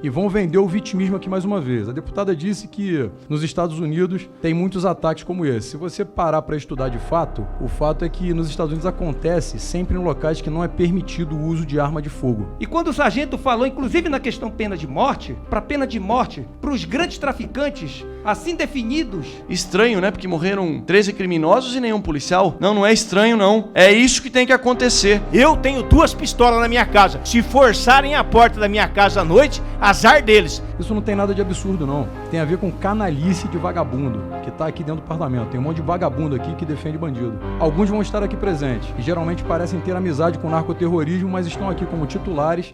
E vão vender o vitimismo aqui mais uma vez. A deputada disse que nos Estados Unidos tem muitos ataques como esse. Se você parar para estudar de fato, o fato é que nos Estados Unidos acontece sempre em locais que não é permitido o uso de arma de fogo. E quando o sargento falou, inclusive na questão pena de morte, para pena de morte, para os grandes traficantes, assim definidos... Estranho, né? Porque morreram 13 criminosos e nenhum policial. Não é estranho, não. É isso que tem que acontecer. Eu tenho 2 pistolas na minha casa. Se forçarem a porta da minha casa à noite, azar deles. Isso não tem nada de absurdo, não. Tem a ver com canalice de vagabundo, que tá aqui dentro do parlamento. Tem um monte de vagabundo aqui que defende bandido. Alguns vão estar aqui presentes, e geralmente parecem ter amizade com o narcoterrorismo, mas estão aqui como titulares.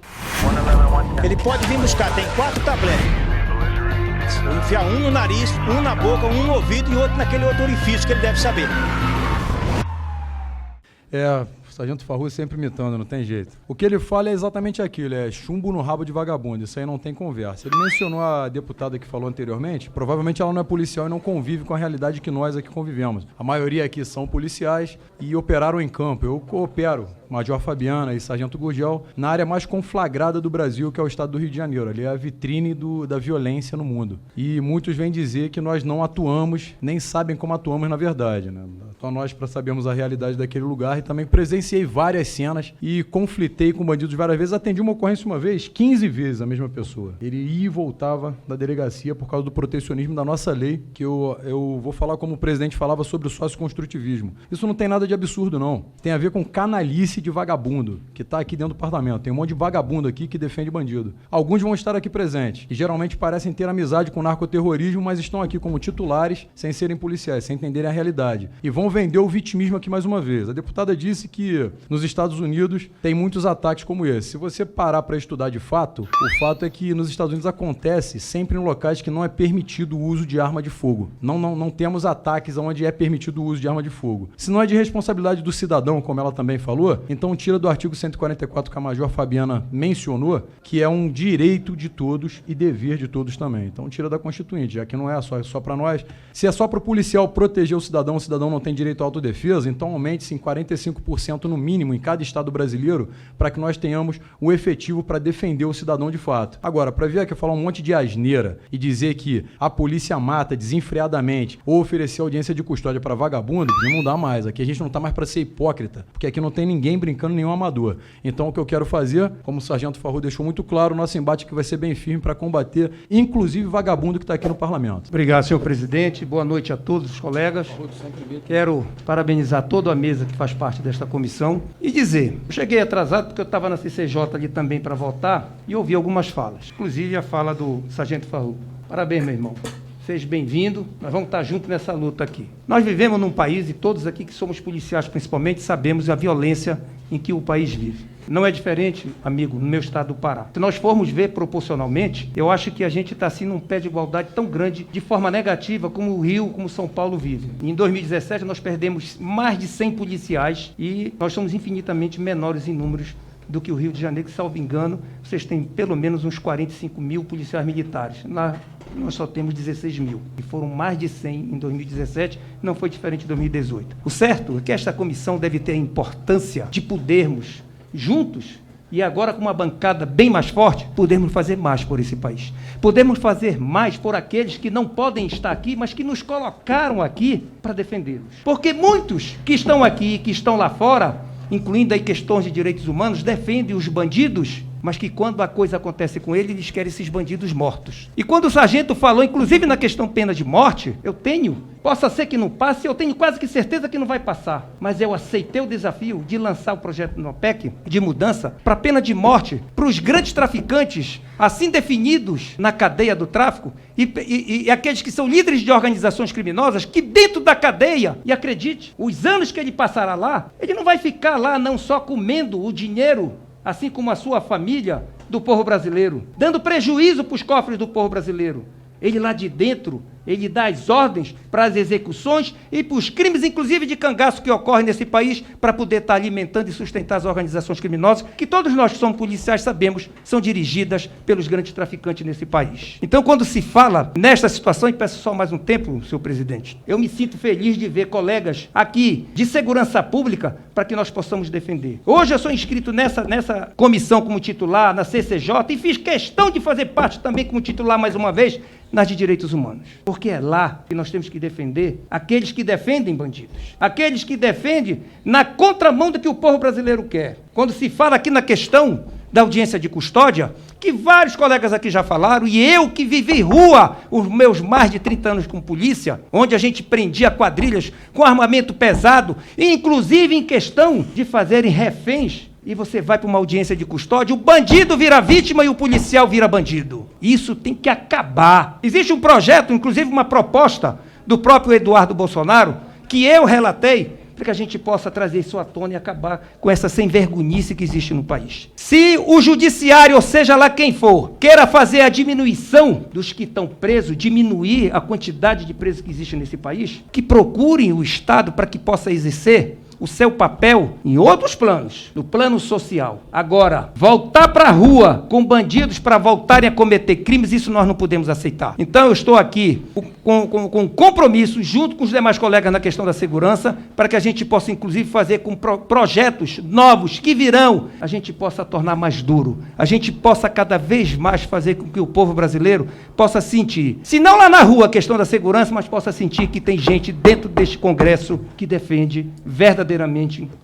Ele pode vir buscar, tem 4 tabletes. Vou enfiar um no nariz, um na boca, um no ouvido e outro naquele outro orifício que ele deve saber. O sargento Farrur sempre imitando, não tem jeito. O que ele fala é exatamente aquilo, é chumbo no rabo de vagabundo, isso aí não tem conversa. Ele mencionou a deputada que falou anteriormente, provavelmente ela não é policial e não convive com a realidade que nós aqui convivemos. A maioria aqui são policiais e operaram em campo. Eu coopero, Major Fabiana e Sargento Gurgel, na área mais conflagrada do Brasil, que é o estado do Rio de Janeiro. Ali é a vitrine da violência no mundo. E muitos vêm dizer que nós não atuamos, nem sabem como atuamos na verdade, né? Só nós para sabermos a realidade daquele lugar, e também presenciei várias cenas e conflitei com bandidos várias vezes. Atendi uma ocorrência uma vez, 15 vezes a mesma pessoa. Ele ia e voltava da delegacia por causa do protecionismo da nossa lei, que eu vou falar como o presidente falava sobre o sócio-construtivismo. Isso não tem nada de absurdo, não. Tem a ver com canalice de vagabundo, que tá aqui dentro do parlamento. Tem um monte de vagabundo aqui que defende bandido. Alguns vão estar aqui presentes, e geralmente parecem ter amizade com o narcoterrorismo, mas estão aqui como titulares, sem serem policiais, sem entenderem a realidade. E vão vender o vitimismo aqui mais uma vez. A deputada disse que nos Estados Unidos tem muitos ataques como esse. Se você parar para estudar de fato, o fato é que nos Estados Unidos acontece sempre em locais que não é permitido o uso de arma de fogo. Não temos ataques onde é permitido o uso de arma de fogo. Se não é de responsabilidade do cidadão, como ela também falou, então tira do artigo 144 que a Major Fabiana mencionou, que é um direito de todos e dever de todos também. Então tira da Constituinte, já que não é só para nós. Se é só para o policial proteger o cidadão não tem direito à autodefesa, então aumente-se em 45% no mínimo em cada estado brasileiro, para que nós tenhamos o efetivo para defender o cidadão de fato. Agora, para vir aqui falar um monte de asneira e dizer que a polícia mata desenfreadamente ou oferecer audiência de custódia para vagabundo, não dá mais. Aqui a gente não está mais para ser hipócrita, porque aqui não tem ninguém brincando, nenhum amador. Então o que eu quero fazer, como o sargento Farrur deixou muito claro, o nosso embate aqui vai ser bem firme para combater, inclusive vagabundo que está aqui no parlamento. Obrigado, senhor presidente. Boa noite a todos os colegas. Quero parabenizar toda a mesa que faz parte desta comissão e dizer, eu cheguei atrasado porque eu estava na CCJ ali também para votar e ouvi algumas falas, inclusive a fala do sargento Farrur. Parabéns, meu irmão. Seja bem-vindo, nós vamos estar juntos nessa luta aqui. Nós vivemos num país, e todos aqui que somos policiais principalmente, sabemos a violência em que o país vive. Não é diferente, amigo, no meu estado do Pará. Se nós formos ver proporcionalmente, eu acho que a gente está assim num pé de igualdade tão grande, de forma negativa, como o Rio, como São Paulo vive. Em 2017, nós perdemos mais de 100 policiais e nós somos infinitamente menores em números do que o Rio de Janeiro, que, salvo engano, vocês têm pelo menos uns 45 mil policiais militares. Lá nós só temos 16 mil. E foram mais de 100 em 2017, não foi diferente em 2018. O certo é que esta comissão deve ter a importância de podermos, juntos, e agora com uma bancada bem mais forte, podemos fazer mais por esse país. Podemos fazer mais por aqueles que não podem estar aqui, mas que nos colocaram aqui para defendê-los. Porque muitos que estão aqui e que estão lá fora, incluindo aí questões de direitos humanos, defendem os bandidos, mas que quando a coisa acontece com eles, eles querem esses bandidos mortos. E quando o sargento falou, inclusive na questão pena de morte, possa ser que não passe, eu tenho quase que certeza que não vai passar, mas eu aceitei o desafio de lançar o projeto no OPEC de mudança para pena de morte, para os grandes traficantes, assim definidos na cadeia do tráfico, e aqueles que são líderes de organizações criminosas, que dentro da cadeia, e acredite, os anos que ele passará lá, ele não vai ficar lá não só comendo o dinheiro, assim como a sua família, do povo brasileiro, dando prejuízo para os cofres do povo brasileiro. Ele lá de dentro Ele dá as ordens para as execuções e para os crimes, inclusive de cangaço que ocorrem nesse país, para poder estar alimentando e sustentar as organizações criminosas, que todos nós que somos policiais sabemos são dirigidas pelos grandes traficantes nesse país. Então, quando se fala nesta situação, e peço só mais um tempo, senhor presidente, eu me sinto feliz de ver colegas aqui de segurança pública para que nós possamos defender. Hoje eu sou inscrito nessa comissão como titular, na CCJ, e fiz questão de fazer parte também como titular mais uma vez nas de direitos humanos. Porque é lá que nós temos que defender aqueles que defendem bandidos, aqueles que defendem na contramão do que o povo brasileiro quer. Quando se fala aqui na questão da audiência de custódia, que vários colegas aqui já falaram, e eu que vivi rua os meus mais de 30 anos com polícia, onde a gente prendia quadrilhas com armamento pesado, inclusive em questão de fazerem reféns, e você vai para uma audiência de custódia, o bandido vira vítima e o policial vira bandido. Isso tem que acabar. Existe um projeto, inclusive uma proposta do próprio Eduardo Bolsonaro, que eu relatei, para que a gente possa trazer isso à tona e acabar com essa sem-vergonhice que existe no país. Se o judiciário, ou seja lá quem for, queira fazer a diminuição dos que estão presos, diminuir a quantidade de presos que existe nesse país, que procurem o Estado para que possa exercer o seu papel em outros planos, no plano social. Agora, voltar para a rua com bandidos para voltarem a cometer crimes, isso nós não podemos aceitar. Então eu estou aqui com compromisso, junto com os demais colegas na questão da segurança, para que a gente possa, inclusive, fazer com projetos novos que virão, a gente possa tornar mais duro, a gente possa cada vez mais fazer com que o povo brasileiro possa sentir, se não lá na rua a questão da segurança, mas possa sentir que tem gente dentro deste Congresso que defende verdadeiramente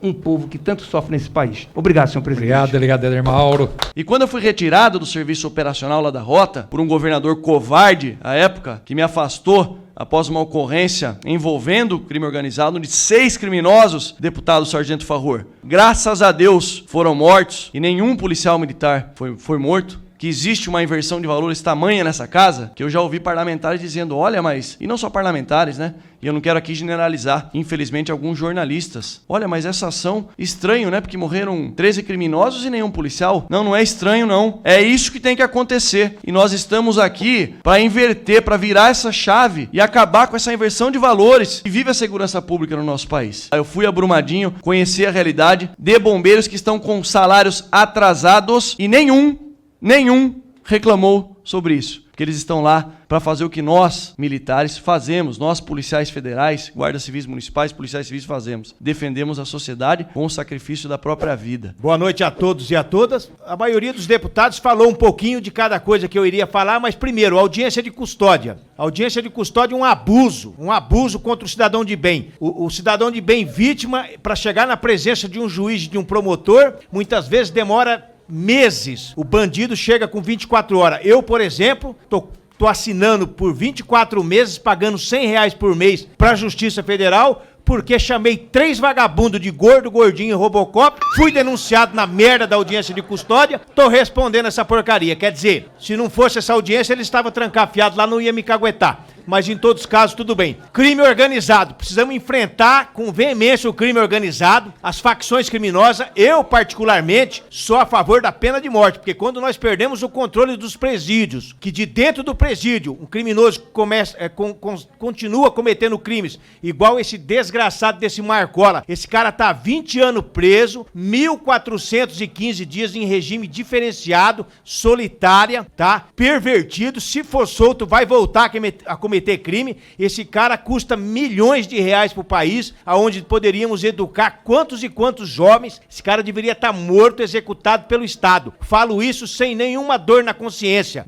um povo que tanto sofre nesse país. Obrigado, senhor presidente. Obrigado, delegado Éder Mauro. E quando eu fui retirado do serviço operacional lá da Rota, por um governador covarde, à época, que me afastou após uma ocorrência envolvendo crime organizado, onde 6 criminosos, deputado Sargento Farrur, graças a Deus, foram mortos e nenhum policial militar foi morto, que existe uma inversão de valores tamanha nessa casa, que eu já ouvi parlamentares dizendo, olha, mas... E não só parlamentares, né? E eu não quero aqui generalizar, infelizmente, alguns jornalistas. Olha, mas essa ação, estranho, né? Porque morreram 13 criminosos e nenhum policial. Não, não é estranho, não. É isso que tem que acontecer. E nós estamos aqui para inverter, para virar essa chave e acabar com essa inversão de valores que vive a segurança pública no nosso país. Eu fui a Brumadinho, conheci a realidade de bombeiros que estão com salários atrasados e nenhum reclamou sobre isso. Porque eles estão lá para fazer o que nós, militares, fazemos. Nós, policiais federais, guardas civis municipais, policiais civis, fazemos. Defendemos a sociedade com o sacrifício da própria vida. Boa noite a todos e a todas. A maioria dos deputados falou um pouquinho de cada coisa que eu iria falar, mas primeiro, audiência de custódia. Audiência de custódia é um abuso contra o cidadão de bem. O cidadão de bem vítima, para chegar na presença de um juiz, de um promotor, muitas vezes demora meses. O bandido chega com 24 horas. Eu, por exemplo, tô assinando por 24 meses, pagando R$100 por mês para a Justiça Federal, porque chamei 3 vagabundos de gordo, gordinho e Robocop, fui denunciado na merda da audiência de custódia, tô respondendo essa porcaria. Quer dizer, se não fosse essa audiência, ele estava trancafiado lá, não ia me caguetar. Mas em todos os casos, tudo bem. Crime organizado. Precisamos enfrentar com veemência o crime organizado, as facções criminosas. Eu, particularmente, sou a favor da pena de morte, porque quando nós perdemos o controle dos presídios, que de dentro do presídio, um criminoso continua cometendo crimes, igual esse desgraçado desse Marcola. Esse cara tá há 20 anos preso, 1.415 dias em regime diferenciado, solitária, tá? Pervertido. Se for solto, vai voltar a cometer crime. Esse cara custa milhões de reais pro país, aonde poderíamos educar quantos e quantos jovens. Esse cara deveria estar morto, executado pelo Estado. Falo isso sem nenhuma dor na consciência,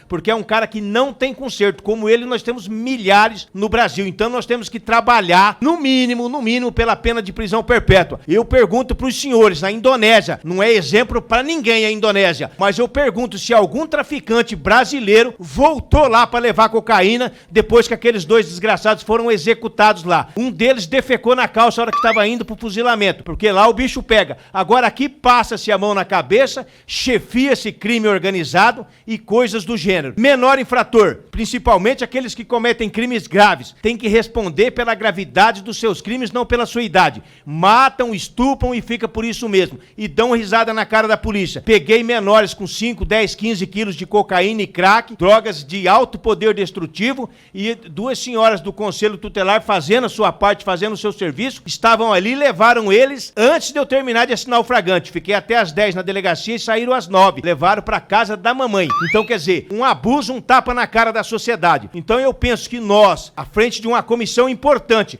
porque é um cara que não tem conserto. Como ele, nós temos milhares no Brasil. Então nós temos que trabalhar, no mínimo, pela pena de prisão perpétua. Eu pergunto pros senhores, na Indonésia, não é exemplo pra ninguém a Indonésia, mas eu pergunto se algum traficante brasileiro voltou lá pra levar cocaína depois que aqueles 2 desgraçados foram executados lá. Um deles defecou na calça na hora que estava indo pro fuzilamento, porque lá o bicho pega. Agora aqui passa-se a mão na cabeça, chefia-se crime organizado e coisas do gênero. Menor infrator, principalmente aqueles que cometem crimes graves, tem que responder pela gravidade dos seus crimes, não pela sua idade. Matam, estupram e fica por isso mesmo. E dão risada na cara da polícia. Peguei menores com 5, 10, 15 quilos de cocaína e crack, drogas de alto poder poder destrutivo e duas senhoras do Conselho Tutelar fazendo a sua parte, fazendo o seu serviço, estavam ali, levaram eles antes de eu terminar de assinar o flagrante. Fiquei até às 10 na delegacia e saíram às 9. Levaram para casa da mamãe. Então, quer dizer, um abuso, um tapa na cara da sociedade. Então, eu penso que nós, à frente de uma comissão importante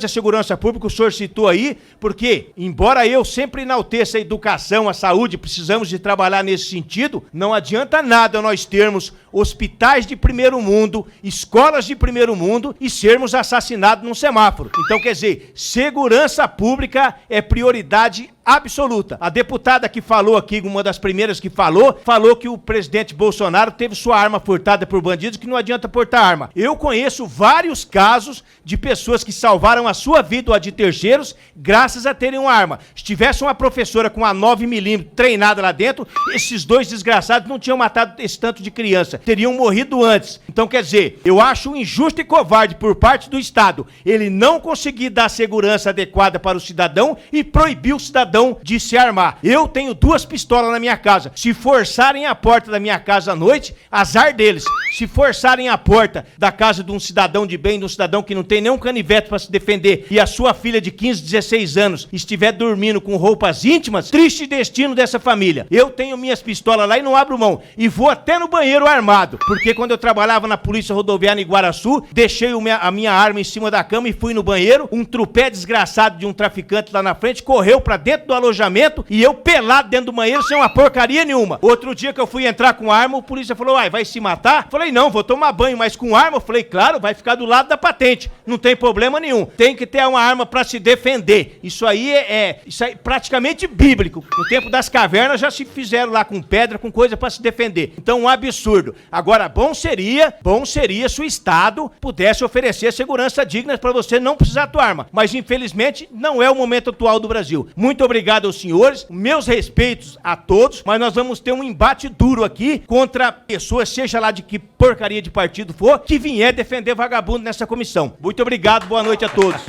a segurança pública, o senhor citou aí, porque, embora eu sempre enalteça a educação, a saúde, precisamos de trabalhar nesse sentido, não adianta nada nós termos hospitais de primeiro mundo, escolas de primeiro mundo e sermos assassinados num semáforo. Então, quer dizer, segurança pública é prioridade absoluta. A deputada que falou aqui, uma das primeiras que falou que o presidente Bolsonaro teve sua arma furtada por bandidos, que não adianta portar arma. Eu conheço vários casos de pessoas que salvaram a sua vida ou a de terceiros graças a terem uma arma. Se tivesse uma professora com a 9mm treinada lá dentro, esses dois desgraçados não tinham matado esse tanto de criança, teriam morrido antes. Então, quer dizer, eu acho injusto e covarde por parte do Estado ele não conseguir dar segurança adequada para o cidadão e proibir o cidadão de se armar. Eu tenho 2 pistolas na minha casa. Se forçarem a porta da minha casa à noite, azar deles. Se forçarem a porta da casa de um cidadão de bem, de um cidadão que não tem nenhum canivete para se defender, e a sua filha de 15, 16 anos estiver dormindo com roupas íntimas, triste destino dessa família. Eu tenho minhas pistolas lá e não abro mão. E vou até no banheiro armado. Porque quando eu trabalhava na Polícia Rodoviária em Guaraçu, deixei a minha arma em cima da cama e fui no banheiro. Um trupé desgraçado de um traficante lá na frente correu pra dentro do alojamento e eu pelado dentro do banheiro sem uma porcaria nenhuma. Outro dia que eu fui entrar com arma, o polícia falou, vai se matar? Falei, não, vou tomar banho, mas com arma? Eu falei, claro, vai ficar do lado da patente, não tem problema nenhum. Tem que ter uma arma pra se defender. Isso aí é praticamente bíblico. No tempo das cavernas já se fizeram lá com pedra, com coisa pra se defender. Então, um absurdo. Agora, bom seria se o Estado pudesse oferecer segurança digna pra você não precisar tua arma. Mas, infelizmente, não é o momento atual do Brasil. Muito obrigado aos senhores, meus respeitos a todos, mas nós vamos ter um embate duro aqui contra pessoas, seja lá de que porcaria de partido for, que vier defender vagabundo nessa comissão. Muito obrigado, boa noite a todos.